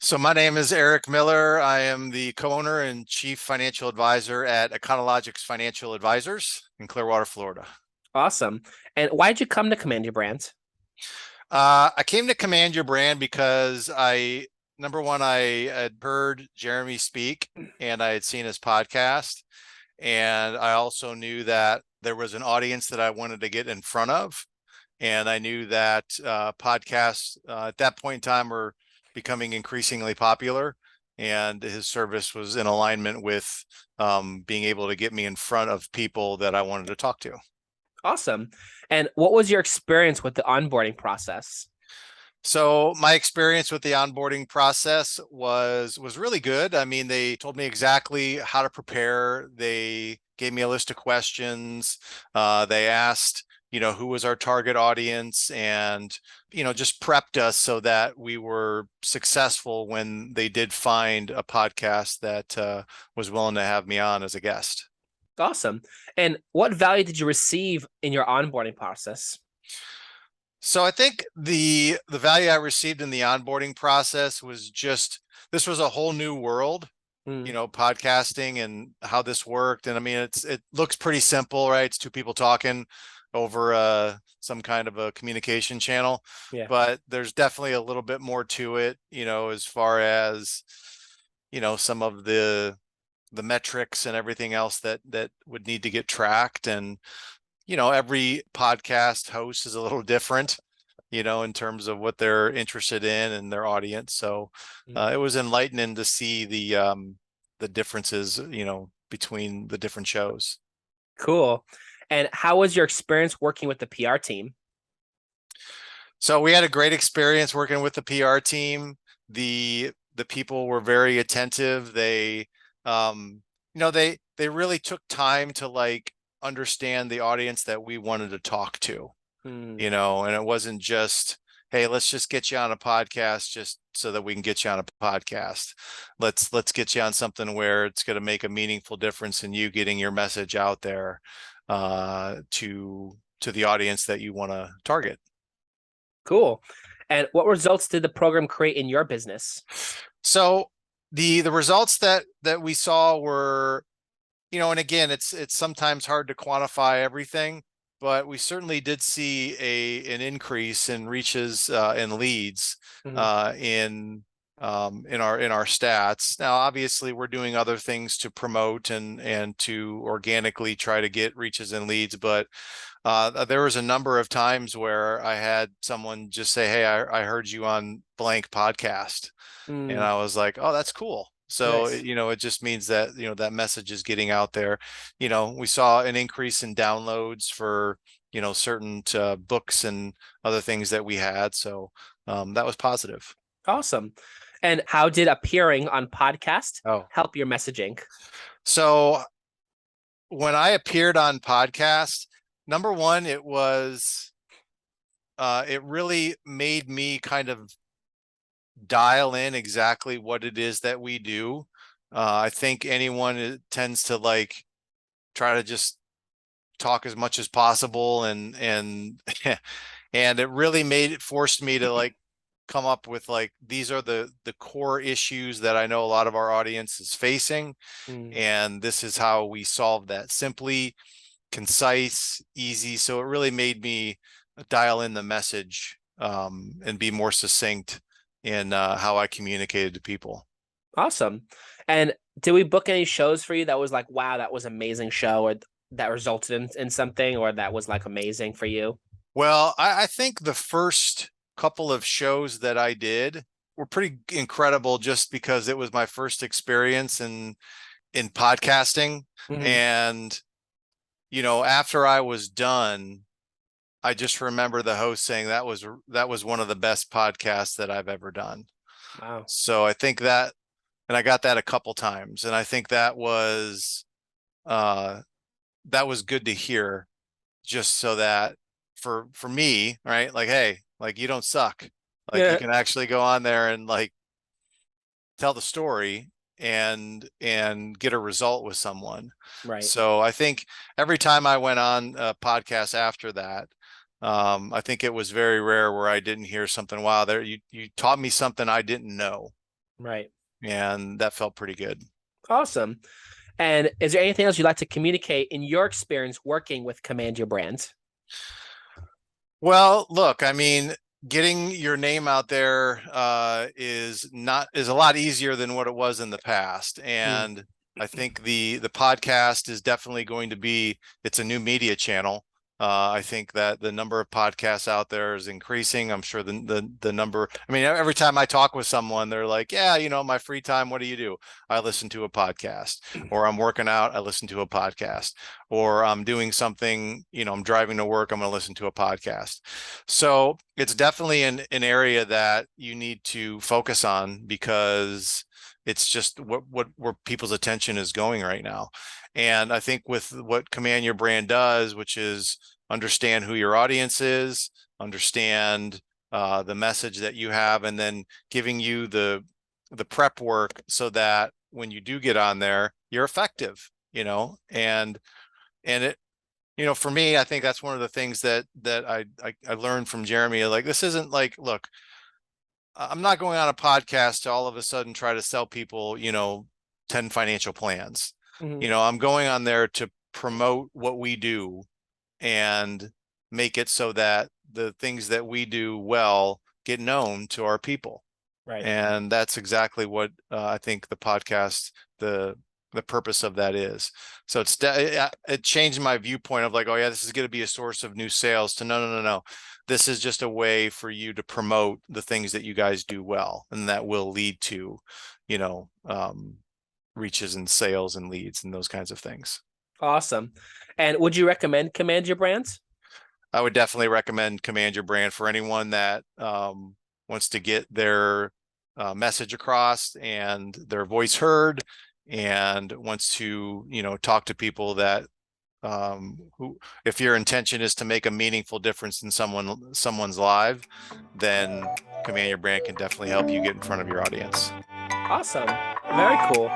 So my name is Eric Miller. I am the co-owner and chief financial advisor at Econologics Financial Advisors in Clearwater, Florida. Awesome. And why did you come to Command Your Brand? I came to Command Your Brand because number one, I had heard Jeremy speak and I had seen his podcast. And I also knew that there was an audience that I wanted to get in front of. And I knew that podcasts at that point in time were becoming increasingly popular. And his service was in alignment with being able to get me in front of people that I wanted to talk to. Awesome. And what was your experience with the onboarding process? So my experience with the onboarding process was really good. I mean, they told me exactly how to prepare. They gave me a list of questions. They asked, who was our target audience and, just prepped us so that we were successful when they did find a podcast that was willing to have me on as a guest. Awesome. And what value did you receive in your onboarding process? So I think the value I received in the onboarding process was just this was a whole new world, Mm, podcasting and how this worked. And I mean, it looks pretty simple, right? It's two people talking over some kind of a communication channel, yeah. but there's definitely a little bit more to it, as far as, some of the metrics and everything else that would need to get tracked. And every podcast host is a little different, in terms of what they're interested in and their audience. So Mm, it was enlightening to see the differences, between the different shows. cool. And how was your experience working with the PR team? So we had a great experience working with the PR team. The people were very attentive. They really took time to like understand the audience that we wanted to talk to. Mm, And it wasn't just, hey, let's just get you on a podcast just so that we can get you on a podcast. Let's get you on something where it's going to make a meaningful difference in you getting your message out there to the audience that you want to target. cool. And what results did the program create in your business? So the results that we saw were, and again, it's sometimes hard to quantify everything, but we certainly did see an increase in reaches and leads Mhm. uh, in in our stats. Now, obviously, we're doing other things to promote and to organically try to get reaches and leads, but there was a number of times where I had someone just say, "Hey, I heard you on blank podcast." And Mm, I was like, oh, that's cool. So, nice. it just means that, that message is getting out there. We saw an increase in downloads for, certain books and other things that we had. So that was positive. Awesome. And how did appearing on podcast Oh, help your messaging? so when I appeared on podcast, number one, it really made me kind of dial in exactly what it is that we do. I think anyone tends to like try to just talk as much as possible and and it really forced me to like come up with like these are the core issues that I know a lot of our audience is facing, Mm, and this is how we solve that simply, concise, easy. So it really made me dial in the message and be more succinct in how I communicated to people. awesome. And did we book any shows for you that was like, wow, that was an amazing show, or that resulted in something, or that was like amazing for you? Well, I think the first couple of shows that I did were pretty incredible just because it was my first experience in podcasting. Mhm. And, after I was done, I just remember the host saying that was one of the best podcasts that I've ever done. Wow. So I think that, and I got that a couple times, and I think uh that was good to hear, just so that for me, right? Like, hey, like you don't suck. Like you Yeah. can actually go on there and like tell the story and get a result with someone. Right. So I think every time I went on a podcast after that, I think it was very rare where I didn't hear something. Wow, there you taught me something I didn't know. Right. and that felt pretty good. Awesome. And is there anything else you'd like to communicate in your experience working with Command Your Brand? Well, look, I mean, getting your name out there is a lot easier than what it was in the past. Mm, And I think the podcast is definitely going to be, it's a new media channel. I think that the number of podcasts out there is increasing. I'm sure the number, I mean, every time I talk with someone, they're like, yeah, my free time, what do you do? I listen to a podcast, or I'm working out, I listen to a podcast, or I'm doing something, I'm driving to work, I'm going to listen to a podcast. So it's definitely an area that you need to focus on, because it's just what where people's attention is going right now. And I think with what Command Your Brand does, which is understand who your audience is, understand the message that you have, and then giving you the prep work so that when you do get on there, you're effective, and it, for me, I think that's one of the things that I learned from Jeremy. Like, this isn't like, look, I'm not going on a podcast to all of a sudden try to sell people, 10 financial plans. mhm. I'm going on there to promote what we do and make it so that the things that we do well get known to our people. Right. And that's exactly what I think the podcast, the purpose of that is. So it changed my viewpoint of like, oh yeah, this is going to be a source of new sales, to no, no, no, no. This is just a way for you to promote the things that you guys do well, and that will lead to, you know, um, reaches and sales and leads and those kinds of things. Awesome. And would you recommend Command Your Brand? I would definitely recommend Command Your Brand for anyone that wants to get their message across and their voice heard, and wants to, talk to people that who, if your intention is to make a meaningful difference in someone's life, then Command Your Brand can definitely help you get in front of your audience. Awesome. Very cool.